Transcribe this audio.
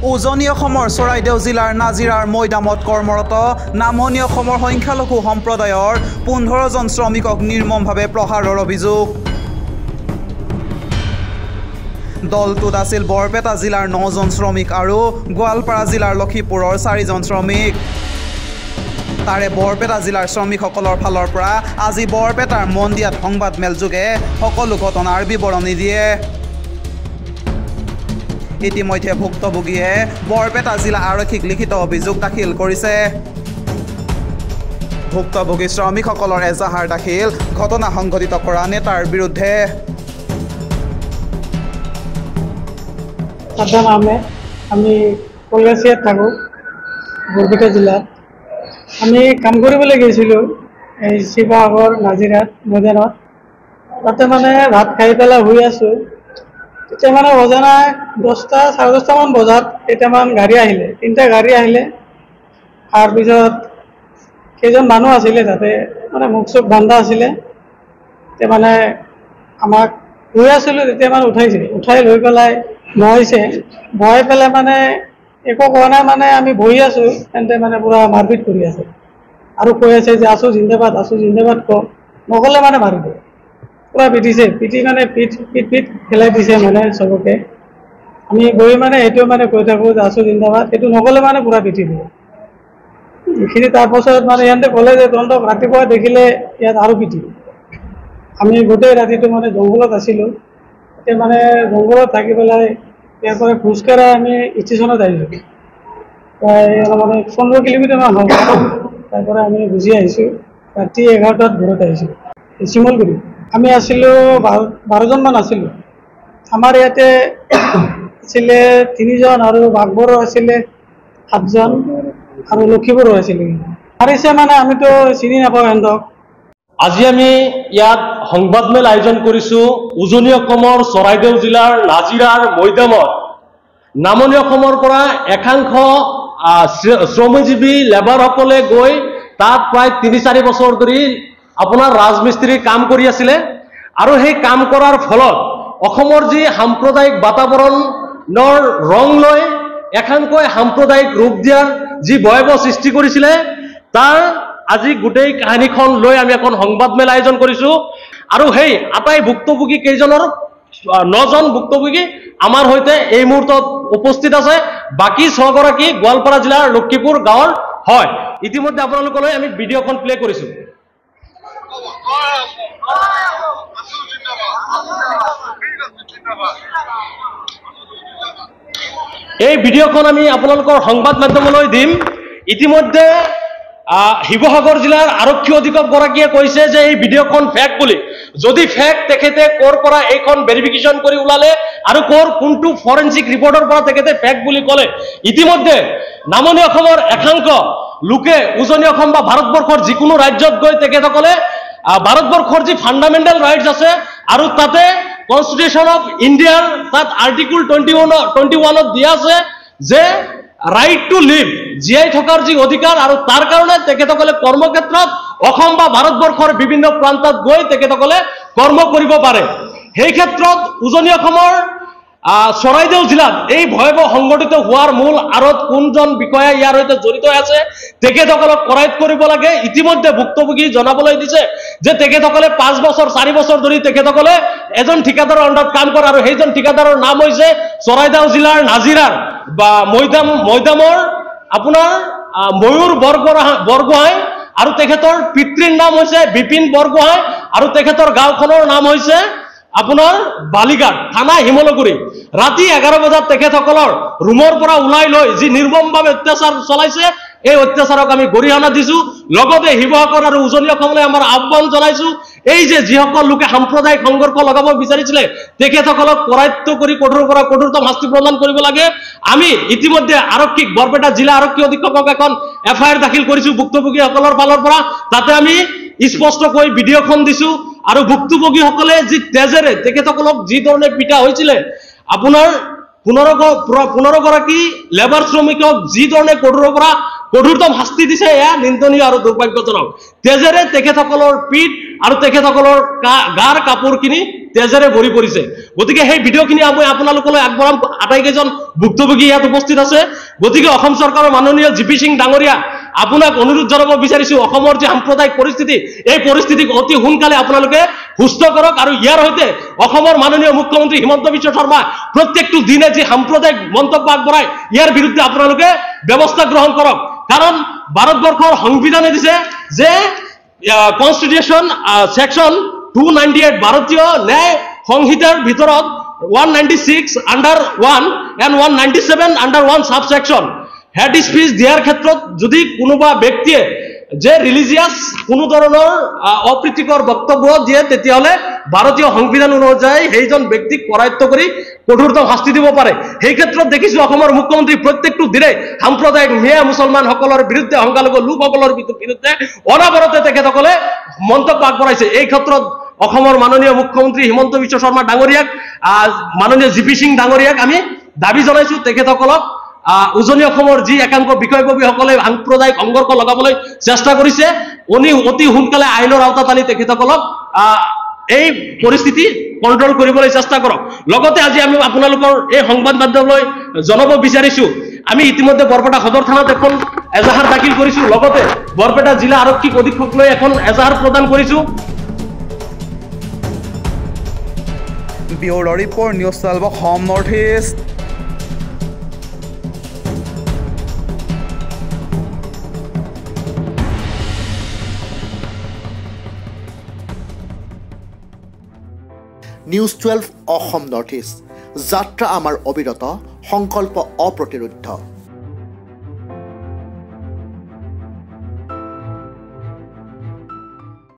উজনি অসমৰ চৰাইদেউ জিলাৰ নাজিৰাৰ মৈদামত কৰ্মৰত নামনি অসমৰ সংখ্যালঘু সম্প্ৰদায়ৰ 15 জন শ্ৰমিকক নিৰ্মমভাৱে প্ৰহাৰৰ অভিযোগ। দলটোত আছিল বৰপেটা জিলাৰ 9 জন শ্ৰমিক আৰু গোৱালপাৰা জিলাৰ লক্ষীপুৰৰ 4 জন শ্ৰমিক। তাৰে বৰপেটা জিলাৰ শ্ৰমিকসকলৰ ফালৰ পৰা আজি বৰপেটাৰ মন্দিয়াত সংবাদমেলযোগে সকলো ঘটনাৰ বিৱৰণী দিয়ে। ইতিমধ্যে ভুক্তভোগীয়ে বৰপেটা জিলা আৰক্ষীক লিখিত অভিযোগ দাখিল কৰিছে। ভুক্তভোগী শ্ৰমিকসকলৰ এজাহাৰ দাখিল ঘটনা সংঘটিত কৰা নেতাৰ বিৰুদ্ধে। আমি কলগাছিয়াত থাকোঁ, বৰপেটা জিলাত। আমি কাম কৰিবলৈ গৈছিলোঁ এই শিৱসাগৰ নাজিৰাত মৈদানত। তাতে মানে ভাত খাই পেলাই শুই আছোঁ। তেতিয়া মানে বজানা 10টা 10:30মান বজাত কেইটামান গাড়ী আহিলে, 3টা গাড়ী আহিলে। তাৰপিছত কেইজন মানুহ আছিলে তাতে, মানে মুখ চুখ বান্ধা আছিলে। তেতিয়া মানে আমাক শুই আছিলোঁ, তেতিয়া মানে উঠাই লৈ পেলাই বহাই পেলাই মানে একো কোৱা নাই, মানে আমি বহি আছোঁ। তেন্তে মানে পূৰা মাৰপিট কৰি আছে আৰু কৈ আছে যে আছোঁ জিন্দাবাদ কওঁ, নক'লে মানে মাৰিব। পূৰা পিটিছে, পিটি মানে পিঠ খেলাই দিছে মানে চবকে। আমি গৈ মানে সেইটো মানে কৈ থাকোঁ যে আছোঁ জিন্দাবাদ, সেইটো নক'লে মানে পূৰা পিটি দিব এইখিনি। তাৰপাছত মানে সিহঁতে ক'লে যে তহঁতক ৰাতিপুৱা দেখিলে ইয়াত আৰু পিটিব। আমি গোটেই ৰাতিটো মানে জংঘলত আছিলোঁ। এতিয়া মানে জংঘলত থাকি পেলাই ইয়াৰ পৰা খোজকাঢ়ি আমি ষ্টেচনত আহিছোঁ। প্ৰায় মানে 15 কিলোমিটাৰমান হ'ব। তাৰ পৰা আমি গুচি আহিছোঁ। ৰাতি 11টাত ঘৰত আহিছোঁ শিমলগুৰি। আমি আছিলোঁ 12জনমান আছিলোঁ। আমাৰ ইয়াতে আছিলে 3 জন আৰু বাঘবৰো আছিলে 7 জন আৰু লক্ষীপুৰো আছিলে। মাৰিছে মানে আমিতো চিনি নাপাওঁ সিহঁতক। আজি আমি ইয়াত সংবাদমেল আয়োজন কৰিছোঁ উজনি অসমৰ চৰাইদেউ জিলাৰ নাজিৰাৰ মৈদামত। নামনি অসমৰ পৰা একাংশ শ্ৰমজীৱী লেবাৰসকলে গৈ তাত প্ৰায় 3-4 বছৰ ধৰি আপোনাৰ ৰাজমিস্ত্ৰীৰ কাম কৰি আছিলে আৰু সেই কাম কৰাৰ ফলত অসমৰ যি সাম্প্ৰদায়িক বাতাবৰণৰ ৰং লৈ একাংশই সাম্প্ৰদায়িক ৰূপ দিয়াৰ যি ভয়াৱহ সৃষ্টি কৰিছিলে, তাৰ আজি গোটেই কাহিনীখন লৈ আমি এখন সংবাদমেল আয়োজন কৰিছোঁ। আৰু সেই আটাই ভুক্তভোগী কেইজনৰ 9 জন ভুক্তভোগী আমাৰ সৈতে এই মুহূৰ্তত উপস্থিত আছে। বাকী 6 গৰাকী গোৱালপাৰা জিলাৰ লক্ষীপুৰ গাঁৱৰ হয়। ইতিমধ্যে আপোনালোকলৈ আমি ভিডিঅ'খন প্লে কৰিছোঁ। এই ভিডিঅ'খন আমি আপোনালোকৰ সংবাদ মাধ্যমলৈ দিম। ইতিমধ্যে শিৱসাগৰ জিলাৰ আৰক্ষী অধীক্ষক গৰাকীয়ে কৈছে যে এই ভিডিঅ'খন ফেক বুলি। যদি ফেক, তেখেতে ক'ৰ পৰা এইখন ভেৰিফিকেশ্যন কৰি ওলালে আৰু কোনটো ফৰেনচিক ৰিপৰ্টৰ পৰা তেখেতে ফেক বুলি ক'লে। ইতিমধ্যে নামনি অসমৰ একাংশ লোকে উজনি অসম বা ভাৰতবৰ্ষৰ যিকোনো ৰাজ্যত গৈ তেখেতসকলে ভাৰতবৰ্ষৰ যি ফাণ্ডামেণ্টেল ৰাইটছ আছে আৰু তাতে কনষ্টিটিউশ্যন অফ ইণ্ডিয়াৰ তাত আৰ্টিকল 21ত দিয়া আছে যে ৰাইট টু লিভ, জীয়াই থকাৰ যি অধিকাৰ, আৰু তাৰ কাৰণে তেখেতসকলে কৰ্মক্ষেত্ৰত অসম বা ভাৰতবৰ্ষৰ বিভিন্ন প্ৰান্তত গৈ তেখেতসকলে কৰ্ম কৰিব পাৰে। সেই ক্ষেত্ৰত উজনি অসমৰ চৰাইদেউ জিলাত এই ভয়াৱহ সংঘটিত হোৱাৰ মূল আঁৰত কোনজন বিষয়া ইয়াৰ সৈতে জড়িত আছে তেখেতসকলক কৰায়ত্ব কৰিব লাগে। ইতিমধ্যে ভুক্তভোগী জনাবলৈ দিছে যে তেখেতসকলে 5 বছৰ 4 বছৰ ধৰি তেখেতসকলে এজন ঠিকাদাৰৰ আণ্ডাৰত কাম কৰে আৰু সেইজন ঠিকাদাৰৰ নাম হৈছে চৰাইদেউ জিলাৰ নাজিৰাৰ বা মৈদামৰ আপোনাৰ ময়ূৰ বৰগোহাঁই আৰু তেখেতৰ পিতৃৰ নাম হৈছে বিপিন বৰগোহাঁই আৰু তেখেতৰ গাঁওখনৰ নাম হৈছে আপোনাৰ বালিঘাট, থানা শিমলগুৰি। ৰাতি 11 বজাত তেখেতসকলৰ ৰুমৰ পৰা ওলাই লৈ যি নিৰ্মমভাৱে অত্যাচাৰ চলাইছে, এই অত্যাচাৰক আমি গৰিহণা দিছোঁ। লগতে শিৱসাগৰ আৰু উজনি অসমলৈ আমাৰ আহ্বান জনাইছোঁ, এই যে যিসকল লোকে সাম্প্ৰদায়িক সংঘৰ্ষ লগাব বিচাৰিছিলে তেখেতসকলক কৰায়ত্ব কৰি কঠোৰৰ পৰা কঠোৰতম শাস্তি প্ৰদান কৰিব লাগে। আমি ইতিমধ্যে আৰক্ষীক বৰপেটা জিলা আৰক্ষী অধীক্ষকক এখন FIR দাখিল কৰিছোঁ ভুক্তভোগীসকলৰ ফালৰ পৰা। তাতে আমি স্পষ্টকৈ ভিডিঅ'খন দিছোঁ আৰু ভুক্তভোগীসকলে যি তেজেৰে তেখেতসকলক যি ধৰণে পিটা হৈছিলে, আপোনাৰ 15 গৰাকী লেবাৰ শ্ৰমিকক যি ধৰণে কঠোৰৰ পৰা কঠোৰতম শাস্তি দিছে, এয়া নিন্দনীয় আৰু দুৰ্ভাগ্যজনক। তেজেৰে তেখেতসকলৰ পিঠ আৰু তেখেতসকলৰ গাৰ কাপোৰখিনি তেজেৰে ভৰি পৰিছে গতিকে সেই ভিডিঅ'খিনি আমি আপোনালোকলৈ আগবঢ়াম আটাইকেইজন ভুক্তভোগী ইয়াত উপস্থিত আছে গতিকে অসম চৰকাৰৰ মাননীয় জিপি সিং ডাঙৰীয়া আপোনাক অনুৰোধ জনাব বিচাৰিছো অসমৰ যে সাম্প্ৰদায়িক পৰিস্থিতি এই পৰিস্থিতিক অতি সোনকালে আপোনালোকে সুস্থ কৰক আৰু ইয়াৰ সৈতে অসমৰ মাননীয় মুখ্যমন্ত্ৰী হিমন্ত বিশ্ব শৰ্মা প্ৰত্যেকটো দিনে যে সাম্প্ৰদায়িক মন্তব্য আগবঢ়ায় ইয়াৰ বিৰুদ্ধে আপোনালোকে ব্যৱস্থা গ্ৰহণ কৰক কাৰণ ভাৰতবৰ্ষৰ সংবিধানে দিছে যে কনষ্টিটিউশ্যন সেকশন 298 ভাৰতীয় ন্যায় সংহিতাৰ ভিতৰত 196 under 1 and 197 under 1 subsection head speech দিয়াৰ ক্ষেত্ৰত যদি কোনোবা ব্যক্তিয়ে যে ৰিলিজিয়াছ কোনো ধৰণৰ অপ্ৰীতিকৰ বক্তব্য দিয়ে তেতিয়াহ'লে ভাৰতীয় সংবিধান অনুযায়ী সেইজন ব্যক্তিক কৰায়ত্ব কৰি কঠোৰতম শাস্তি দিব পাৰে সেই ক্ষেত্ৰত দেখিছো অসমৰ মুখ্যমন্ত্ৰী প্ৰত্যেকটো দিনে সাম্প্ৰদায়িক মিয়া মুছলমানসকলৰ বিৰুদ্ধে সংখ্যালঘু লোকসকলৰ বিৰুদ্ধে অনাবৰতে তেখেতসকলে মন্তব্য আগবঢ়াইছে এই ক্ষেত্ৰত অসমৰ মাননীয় মুখ্যমন্ত্ৰী হিমন্ত বিশ্ব শৰ্মা ডাঙৰীয়াক মাননীয় জিপি সিং ডাঙৰীয়াক আমি দাবী জনাইছো তেখেতসকলক উজনি অসমৰ যি একাংশ বিষয়ববীসকলে সাম্প্ৰদায়িক সংঘৰ্ষ লগাবলৈ চেষ্টা কৰিছে অতি সোনকালে আইনৰ আওতাত আনি তেখেতসকলক এই পৰিস্থিতি কন্ট্ৰোল কৰিবলৈ চেষ্টা কৰক লগতে আজি আমি আপোনালোকৰ এই সংবাদ মাধ্যমলৈ জনাব বিচাৰিছো আমি ইতিমধ্যে বৰপেটা সদৰ থানাত এখন এজাহাৰ দাখিল কৰিছো লগতে বৰপেটা জিলা আৰক্ষী অধীক্ষকলৈ এখন এজাহাৰ প্ৰদান কৰিছো bureau' report news 12 Assam north east news 12 Assam north east যাত্ৰা আমাৰ অবিৰত সংকল্প অপ্ৰতিৰোধ্য